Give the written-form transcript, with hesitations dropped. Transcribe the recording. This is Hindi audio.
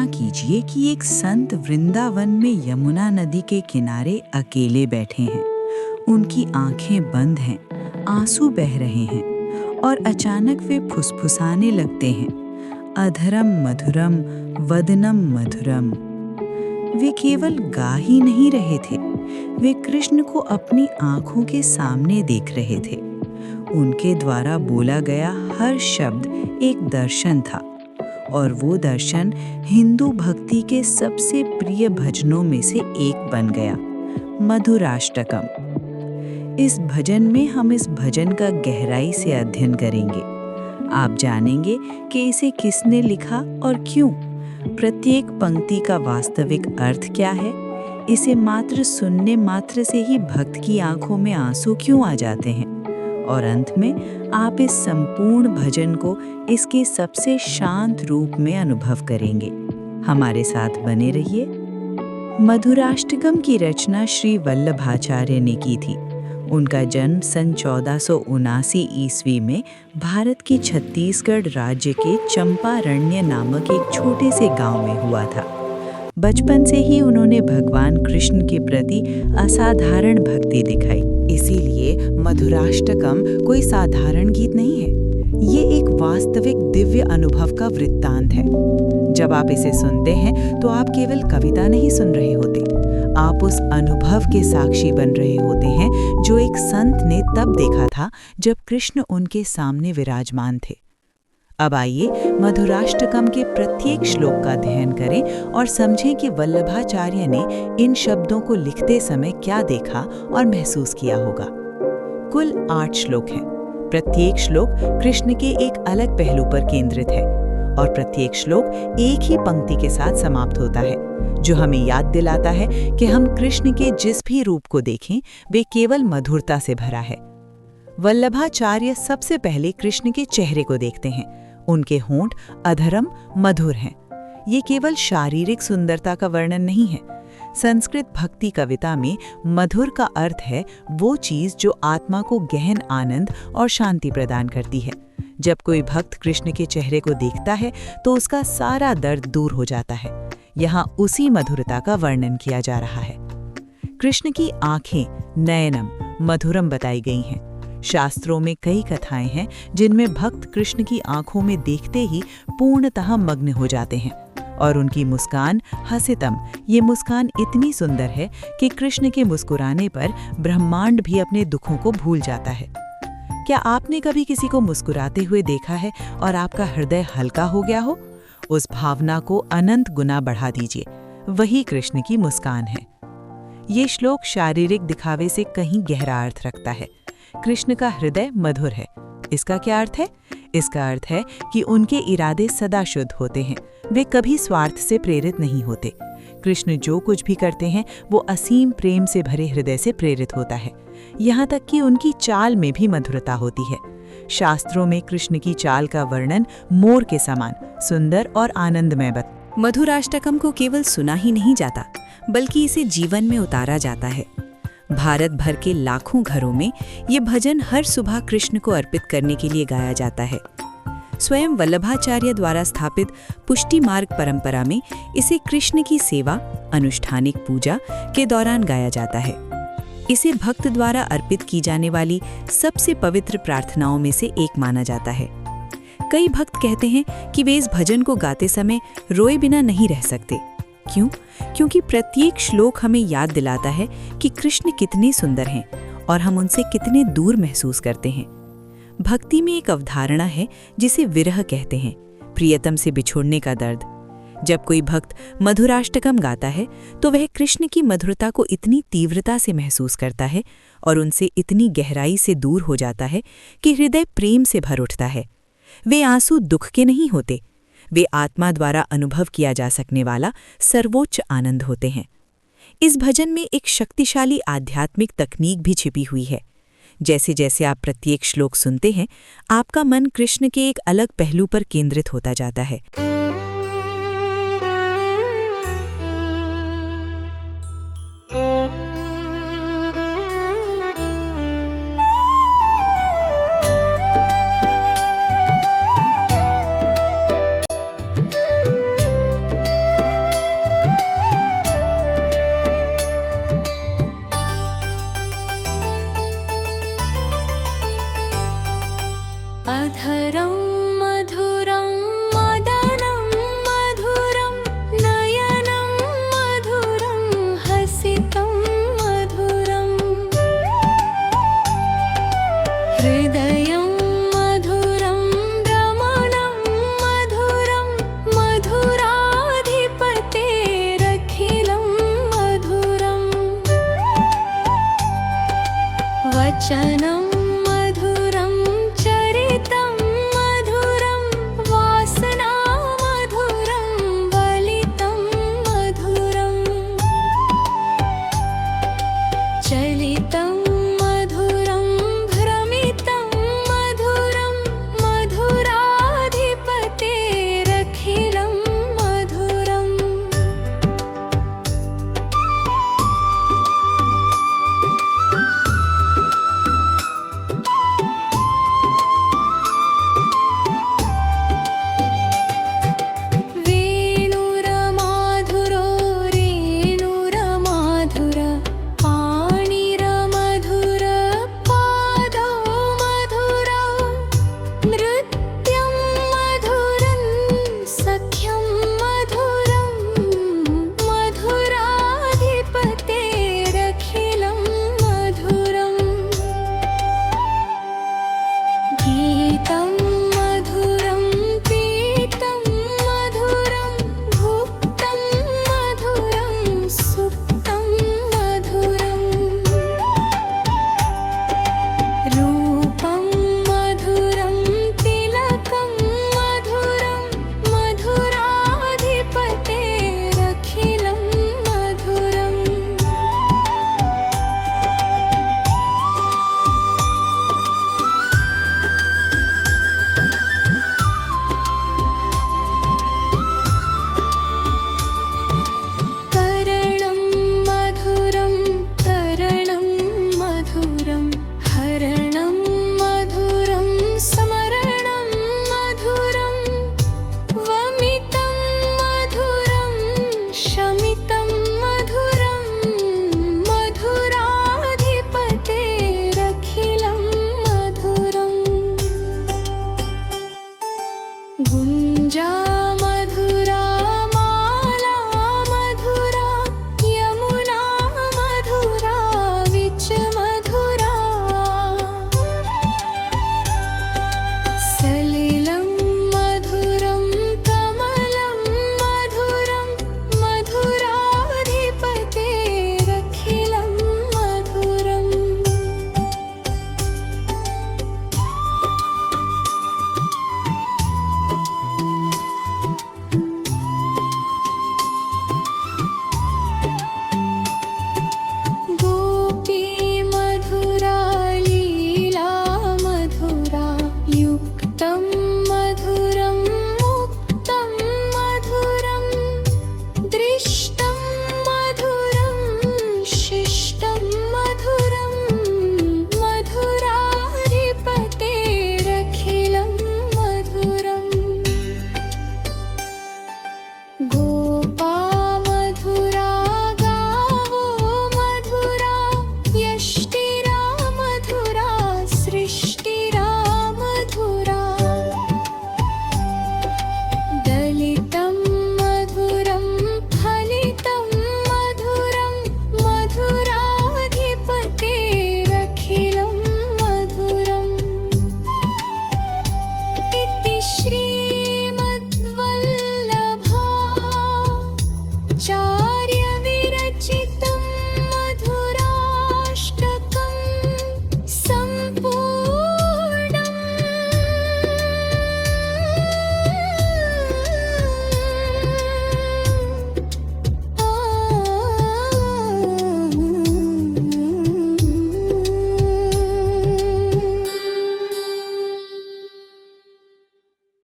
कल्पना कीजिए कि एक संत वृंदावन में यमुना नदी के किनारे अकेले बैठे हैं। उनकी आंखें बंद हैं, आंसू बह रहे हैं और अचानक वे फुसफुसाने लगते हैं, अधरम मधुरम वदनम मधुरम। वे केवल गा ही नहीं रहे थे, वे कृष्ण को अपनी आंखों के सामने देख रहे थे। उनके द्वारा बोला गया हर शब्द एक दर्शन था, और वो दर्शन हिंदू भक्ति के सबसे प्रिय भजनों में से एक बन गया, मधुराष्टकम। इस भजन में हम इस भजन का गहराई से अध्ययन करेंगे। आप जानेंगे कि इसे किसने लिखा और क्यों, प्रत्येक पंक्ति का वास्तविक अर्थ क्या है, इसे मात्र सुनने मात्र से ही भक्त की आंखों में आंसू क्यों आ जाते हैं, और अंत में आप इस संपूर्ण भजन को इसके सबसे शांत रूप में अनुभव करेंगे। हमारे साथ बने रहिए। मधुराष्टकम की रचना श्री वल्लभाचार्य ने की थी। उनका जन्म सन 1479 ईस्वी में भारत के छत्तीसगढ़ राज्य के चंपारण्य नामक एक छोटे से गांव में हुआ था। बचपन से ही उन्होंने भगवान कृष्ण के प्रति असाधारण भक्ति दिखाई। इसीलिए मधुराष्टकम कोई साधारण गीत नहीं है, ये एक वास्तविक दिव्य अनुभव का वृत्तांत है। जब आप इसे सुनते हैं तो आप केवल कविता नहीं सुन रहे होते, आप उस अनुभव के साक्षी बन रहे होते हैं जो एक संत ने तब देखा था जब कृष्ण उनके सामने विराजमान थे। अब आइए मधुराष्टकम के प्रत्येक श्लोक का अध्ययन करें और समझें कि वल्लभाचार्य ने इन शब्दों को लिखते समय क्या देखा और महसूस किया होगा। कुल 8 श्लोक हैं। प्रत्येक श्लोक कृष्ण के एक अलग पहलू पर केंद्रित है और प्रत्येक श्लोक एक ही पंक्ति के साथ समाप्त होता है, जो हमें याद दिलाता है कि हम कृष्ण के जिस भी रूप को देखें वे केवल मधुरता से भरा है। वल्लभाचार्य सबसे पहले कृष्ण के चेहरे को देखते हैं। उनके होंठ अधरम मधुर हैं। ये केवल शारीरिक सुंदरता का वर्णन नहीं है। संस्कृत भक्ति कविता में मधुर का अर्थ है वो चीज जो आत्मा को गहन आनंद और शांति प्रदान करती है। जब कोई भक्त कृष्ण के चेहरे को देखता है तो उसका सारा दर्द दूर हो जाता है। यहाँ उसी मधुरता का वर्णन किया जा रहा है। कृष्ण की आंखें नयनम मधुरम बताई गई हैं। शास्त्रों में कई कथाएं हैं जिनमें भक्त कृष्ण की आंखों में देखते ही पूर्णतः मग्न हो जाते हैं, और उनकी मुस्कान हसितम, ये मुस्कान इतनी सुंदर है कि कृष्ण के मुस्कुराने पर ब्रह्मांड भी अपने दुखों को भूल जाता है। क्या आपने कभी किसी को मुस्कुराते हुए देखा है और आपका हृदय हल्का हो गया हो? उस भावना को अनंत गुना बढ़ा दीजिए, वही कृष्ण की मुस्कान है। ये श्लोक शारीरिक दिखावे से कहीं गहरा अर्थ रखता है। कृष्ण का हृदय मधुर है। इसका क्या अर्थ है? इसका अर्थ है कि उनके इरादे सदा शुद्ध होते हैं, वे कभी स्वार्थ से प्रेरित नहीं होते। कृष्ण जो कुछ भी करते हैं वो असीम प्रेम से भरे हृदय से प्रेरित होता है। यहाँ तक कि उनकी चाल में भी मधुरता होती है। शास्त्रों में कृष्ण की चाल का वर्णन मोर के समान सुंदर और आनंदमय मधुराष्टकम को केवल सुना ही नहीं जाता, बल्कि इसे जीवन में उतारा जाता है। भारत भर के लाखों घरों में ये भजन हर सुबह कृष्ण को अर्पित करने के लिए गाया जाता है। स्वयं वल्लभाचार्य द्वारा स्थापित पुष्टि मार्ग परंपरा में इसे कृष्ण की सेवा, अनुष्ठानिक पूजा के दौरान गाया जाता है। इसे भक्त द्वारा अर्पित की जाने वाली सबसे पवित्र प्रार्थनाओं में से एक माना जाता है। कई भक्त कहते हैं कि वे इस भजन को गाते समय रोए बिना नहीं रह सकते। क्यों? क्योंकि प्रत्येक श्लोक हमें याद दिलाता है कि कृष्ण कितने सुंदर हैं और हम उनसे कितने दूर महसूस करते हैं। भक्ति में एक अवधारणा है जिसे विरह कहते हैं, प्रियतम से बिछोड़ने का दर्द। जब कोई भक्त मधुराष्टकम गाता है तो वह कृष्ण की मधुरता को इतनी तीव्रता से महसूस करता है और उनसे इतनी गहराई से दूर हो जाता है कि हृदय प्रेम से भर उठता है। वे आंसू दुख के नहीं होते, वे आत्मा द्वारा अनुभव किया जा सकने वाला सर्वोच्च आनंद होते हैं। इस भजन में एक शक्तिशाली आध्यात्मिक तकनीक भी छिपी हुई है। जैसे जैसे आप प्रत्येक श्लोक सुनते हैं, आपका मन कृष्ण के एक अलग पहलू पर केंद्रित होता जाता है।